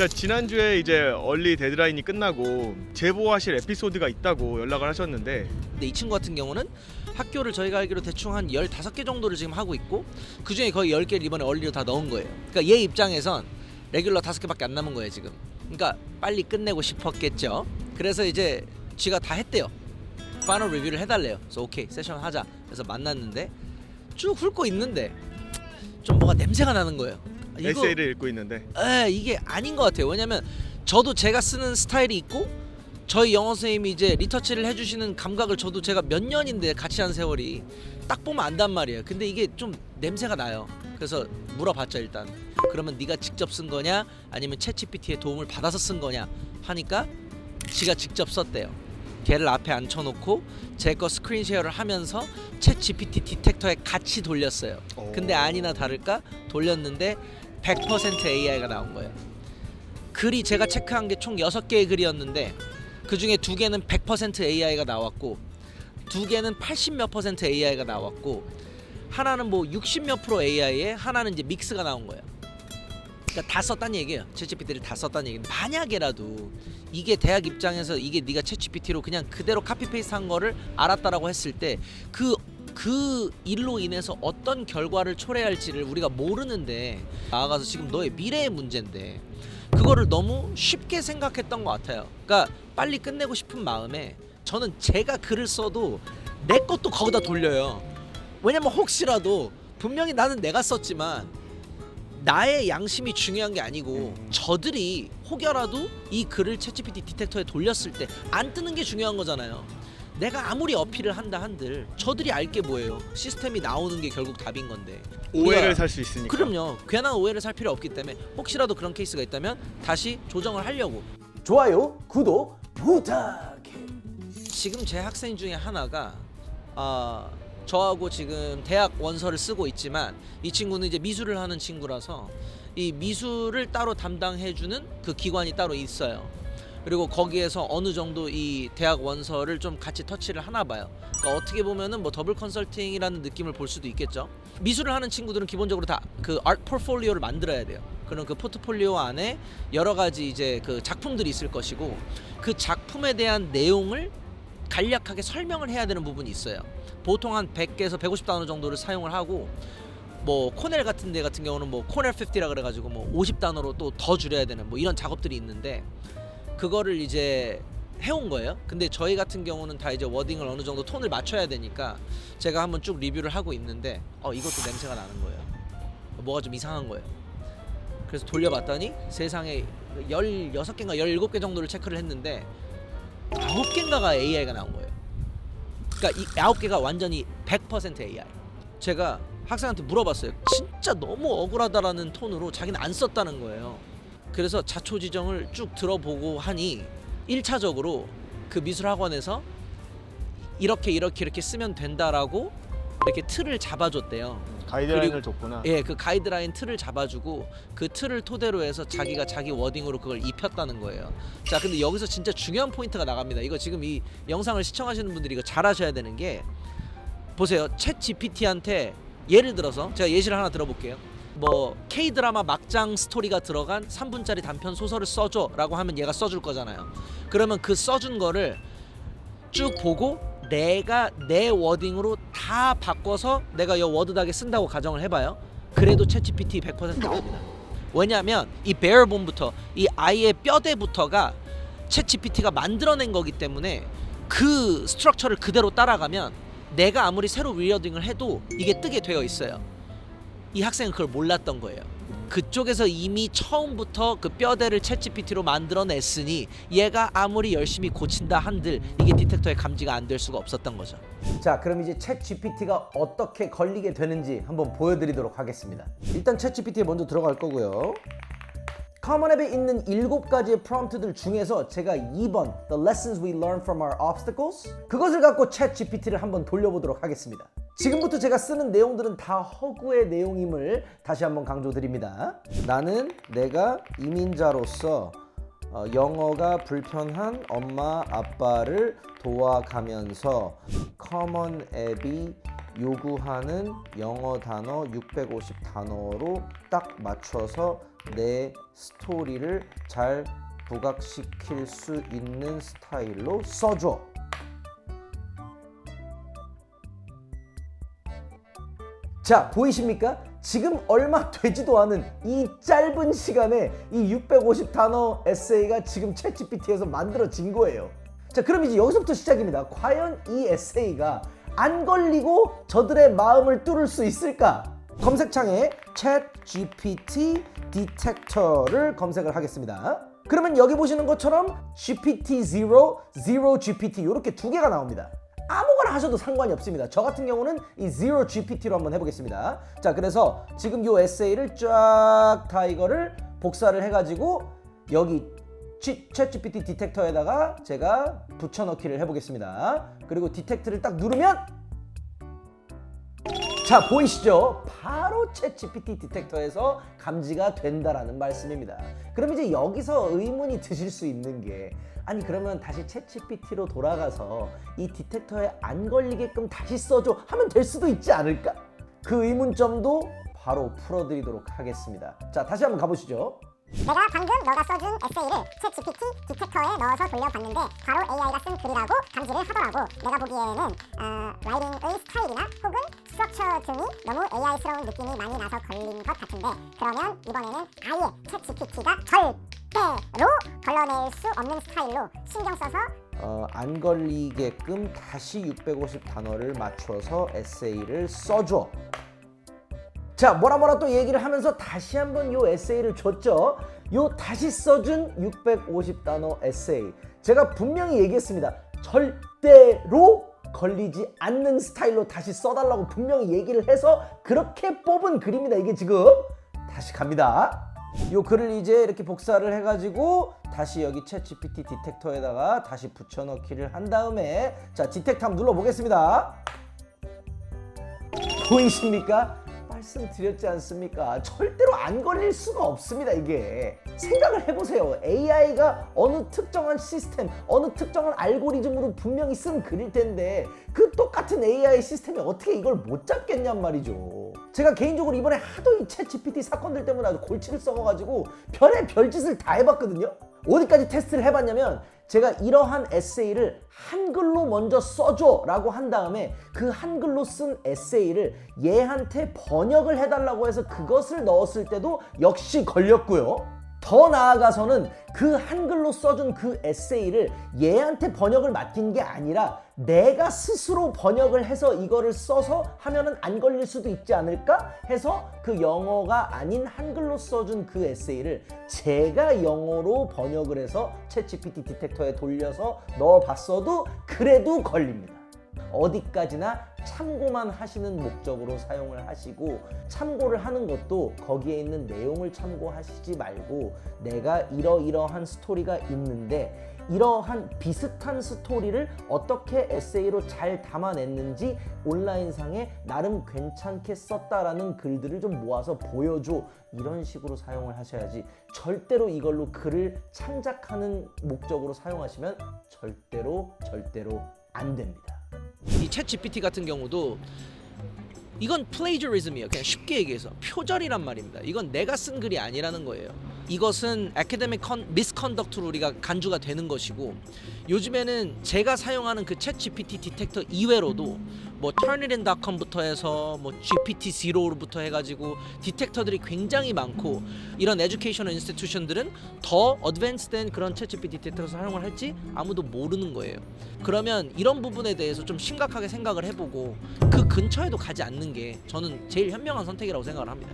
자, 지난주에 이제 얼리 데드라인이 끝나고 제보하실 에피소드가 있다고 연락을 하셨는데, 근데 이 친구 같은 경우는 학교를 저희가 알기로 대충 한 15개 정도를 지금 하고 있고 그중에 거의 10개를 이번에 얼리로 다 넣은 거예요. 그러니까 얘 입장에선 레귤러 5개밖에 안 남은 거예요 지금. 그러니까 빨리 끝내고 싶었겠죠. 그래서 이제 쥐가 다 했대요. 파이널 리뷰를 해달래요. 그래서 오케이 세션 하자. 그래서 만났는데 쭉 훑고 있는데 좀 뭐가 냄새가 나는 거예요. 에세이를 읽고 있는데 이게 아닌 것 같아요. 왜냐면 저도 제가 쓰는 스타일이 있고 저희 영어 선생님이 이제 리터치를 해주시는 감각을 저도 제가 몇 년인데 같이 한 세월이 딱 보면 안단 말이에요. 근데 이게 좀 냄새가 나요. 그래서 물어봤죠 일단. 그러면 네가 직접 쓴 거냐 아니면 챗GPT의 도움을 받아서 쓴 거냐 하니까 지가 직접 썼대요. 걔를 앞에 앉혀놓고 제 거 스크린 쉐어를 하면서 챗GPT 디텍터에 같이 돌렸어요. 근데 아니나 다를까 돌렸는데 100% AI가 나온 거예요. 글이 제가 체크한 게 총 6개의 글이었는데 그 중에 2개는 100% AI가 나왔고 2개는 80몇 % AI가 나왔고 하나는 뭐 60몇 % AI에 하나는 이제 믹스가 나온 거예요. 그러니까 다 썼다는 얘기예요. 챗GPT를 다 썼다는 얘기는 만약에라도 이게 대학 입장에서 이게 네가 챗GPT로 그냥 그대로 카피 페이스트 한 거를 알았다라고 했을 때 그 일로 인해서 어떤 결과를 초래할지를 우리가 모르는데 나아가서 지금 너의 미래의 문제인데 그거를 너무 쉽게 생각했던 것 같아요. 그러니까 빨리 끝내고 싶은 마음에 저는 제가 글을 써도 내 것도 거기다 돌려요. 왜냐면 혹시라도 분명히 나는 내가 썼지만 나의 양심이 중요한 게 아니고 저들이 혹여라도 이 글을 챗GPT 디텍터에 돌렸을 때 안 뜨는 게 중요한 거잖아요. 내가 아무리 어필을 한다 한들 저들이 알 게 뭐예요. 시스템이 나오는 게 결국 답인 건데 오해를 살 수 있으니까. 그럼요. 괜한 오해를 살 필요 없기 때문에 혹시라도 그런 케이스가 있다면 다시 조정을 하려고. 좋아요, 구독 부탁해. 지금 제 학생 중에 하나가 저하고 지금 대학 원서를 쓰고 있지만 이 친구는 이제 미술을 하는 친구라서 이 미술을 따로 담당해주는 그 기관이 따로 있어요. 그리고 거기에서 어느 정도 이 대학 원서를 좀 같이 터치를 하나 봐요. 그러니까 어떻게 보면은 뭐 더블 컨설팅이라는 느낌을 볼 수도 있겠죠. 미술을 하는 친구들은 기본적으로 다 그 아트 포트폴리오를 만들어야 돼요. 그럼 그 포트폴리오 안에 여러 가지 이제 그 작품들이 있을 것이고 그 작품에 대한 내용을 간략하게 설명을 해야 되는 부분이 있어요. 보통 한 100개에서 150단어 정도를 사용을 하고 뭐 코넬 같은 데 같은 경우는 뭐 코넬 50라 그래가지고 뭐 50단어로 또 더 줄여야 되는 뭐 이런 작업들이 있는데 그거를 이제 해온 거예요. 근데 저희 같은 경우는 다 이제 워딩을 어느 정도 톤을 맞춰야 되니까 제가 한번 쭉 리뷰를 하고 있는데 이것도 냄새가 나는 거예요. 뭐가 좀 이상한 거예요. 그래서 돌려봤더니 세상에 16개인가 17개 정도를 체크를 했는데 9개인가가 AI가 나온 거예요. 그러니까 이 9개가 완전히 100% AI. 제가 학생한테 물어봤어요. 진짜 너무 억울하다라는 톤으로 자기는 안 썼다는 거예요. 그래서 자초지정을 쭉 들어보고 하니 1차적으로 그 미술학원에서 이렇게 쓰면 된다라고 이렇게 틀을 잡아줬대요. 가이드라인을 줬구나. 예, 그 가이드라인 틀을 잡아주고 그 틀을 토대로 해서 자기가 자기 워딩으로 그걸 입혔다는 거예요. 자, 근데 여기서 진짜 중요한 포인트가 나갑니다. 이거 지금 이 영상을 시청하시는 분들이 이거 잘 하셔야 되는 게 보세요. 챗 GPT한테 예를 들어서 제가 예시를 하나 들어볼게요. 뭐 K드라마 막장 스토리가 들어간 3분짜리 단편 소설을 써줘 라고 하면 얘가 써줄 거잖아요. 그러면 그 써준 거를 쭉 보고 내가 내 워딩으로 다 바꿔서 내가 이 워드닥에 쓴다고 가정을 해봐요. 그래도 챗GPT 100% 나옵니다. 왜냐하면 이 베어본부터 이 아이의 뼈대부터가 챗GPT가 만들어낸 거기 때문에 그 스트럭처를 그대로 따라가면 내가 아무리 새로 리어딩을 해도 이게 뜨게 되어 있어요. 이 학생은 그걸 몰랐던 거예요. 그쪽에서 이미 처음부터 그 뼈대를 챗GPT로 만들어냈으니 얘가 아무리 열심히 고친다 한들 이게 디텍터에 감지가 안 될 수가 없었던 거죠. 자, 그럼 이제 챗GPT가 어떻게 걸리게 되는지 한번 보여드리도록 하겠습니다. 일단 챗GPT에 먼저 들어갈 거고요. 커먼 앱에 있는 7가지의 프롬프트들 중에서 제가 2번 The lessons we learn from our obstacles 그것을 갖고 챗GPT를 한번 돌려보도록 하겠습니다. 지금부터 제가 쓰는 내용들은 다 허구의 내용임을 다시 한번 강조드립니다. 나는 내가 이민자로서 영어가 불편한 엄마 아빠를 도와가면서 커먼 앱이 요구하는 영어 단어 650 단어로 딱 맞춰서 내 스토리를 잘 부각시킬 수 있는 스타일로 써줘. 자, 보이십니까? 지금 얼마 되지도 않은 이 짧은 시간에 이 650 단어 에세이가 지금 챗GPT에서 만들어진 거예요. 자, 그럼 이제 여기서부터 시작입니다. 과연 이 에세이가 안 걸리고 저들의 마음을 뚫을 수 있을까? 검색창에 챗GPT 디텍터를 검색을 하겠습니다. 그러면 여기 보시는 것처럼 GPT-0, Zero-GPT 이렇게 두 개가 나옵니다. 아무거나 하셔도 상관이 없습니다. 저 같은 경우는 이 Zero-GPT로 한번 해보겠습니다. 자, 그래서 지금 이 에세이를 쫙 다 이거를 복사를 해가지고 여기 챗GPT 디텍터에다가 제가 붙여넣기를 해보겠습니다. 그리고 디텍트를 딱 누르면 자, 보이시죠? 바로 챗GPT 디텍터에서 감지가 된다라는 말씀입니다. 그럼 이제 여기서 의문이 드실 수 있는 게 아니 그러면 다시 챗GPT로 돌아가서 이 디텍터에 안 걸리게끔 다시 써줘 하면 될 수도 있지 않을까? 그 의문점도 바로 풀어드리도록 하겠습니다. 자, 다시 한번 가보시죠. 내가 방금 너가 써준 에세이를 챗GPT 디텍터에 넣어서 돌려봤는데 바로 AI가 쓴 글이라고 감지를 하더라고. 내가 보기에는 라이팅의 스타일이나 혹은 스트럭처 등이 너무 AI스러운 느낌이 많이 나서 걸린 것 같은데 그러면 이번에는 아예 챗GPT가 절대로 걸러낼 수 없는 스타일로 신경 써서 안 걸리게끔 다시 650 단어를 맞춰서 에세이를 써줘. 자, 뭐라 또 얘기를 하면서 다시 한번 요 에세이를 줬죠. 요 다시 써준 650 단어 에세이. 제가 분명히 얘기했습니다. 절대로 걸리지 않는 스타일로 다시 써달라고 분명히 얘기를 해서 그렇게 뽑은 글입니다. 이게 지금 다시 갑니다. 요 글을 이제 이렇게 복사를 해가지고 다시 여기 챗GPT 디텍터에다가 다시 붙여넣기를 한 다음에 자, 디텍터 한번 눌러보겠습니다. 보이십니까? 말씀드렸지 않습니까? 절대로 안 걸릴 수가 없습니다. 이게 생각을 해보세요. AI가 어느 특정한 시스템, 어느 특정한 알고리즘으로 분명히 쓴 글일 텐데 그 똑같은 AI 시스템이 어떻게 이걸 못 잡겠냔 말이죠. 제가 개인적으로 이번에 하도 이 챗GPT 사건들 때문에 아주 골치를 썩어가지고 별의 별짓을 다 해봤거든요. 어디까지 테스트를 해봤냐면 제가 이러한 에세이를 한글로 먼저 써줘 라고 한 다음에 그 한글로 쓴 에세이를 얘한테 번역을 해달라고 해서 그것을 넣었을 때도 역시 걸렸고요. 더 나아가서는 그 한글로 써준 그 에세이를 얘한테 번역을 맡긴 게 아니라 내가 스스로 번역을 해서 이거를 써서 하면은 안 걸릴 수도 있지 않을까 해서 그 영어가 아닌 한글로 써준 그 에세이를 제가 영어로 번역을 해서 챗GPT 디텍터에 돌려서 넣어봤어도 그래도 걸립니다. 어디까지나 참고만 하시는 목적으로 사용을 하시고 참고를 하는 것도 거기에 있는 내용을 참고하시지 말고 내가 이러이러한 스토리가 있는데 이러한 비슷한 스토리를 어떻게 에세이로 잘 담아냈는지 온라인상에 나름 괜찮게 썼다라는 글들을 좀 모아서 보여줘 이런 식으로 사용을 하셔야지 절대로 이걸로 글을 창작하는 목적으로 사용하시면 절대로 안 됩니다. 이 챗GPT 같은 경우도 이건 플레이저리즘이에요. 그냥 쉽게 얘기해서 표절이란 말입니다. 이건 내가 쓴 글이 아니라는 거예요. 이것은 애카데믹 미스컨덕트로 우리가 간주가 되는 것이고 요즘에는 제가 사용하는 그 챗GPT 디텍터 이외로도 뭐 turnitin.com부터 해서 뭐 GPT-0부터 해가지고 디텍터들이 굉장히 많고 이런 에듀케이셔널 인스티튜션들은 더 어드밴스된 그런 챗GPT 디텍터를 사용을 할지 아무도 모르는 거예요. 그러면 이런 부분에 대해서 좀 심각하게 생각을 해보고 그 근처에도 가지 않는 게 저는 제일 현명한 선택이라고 생각을 합니다.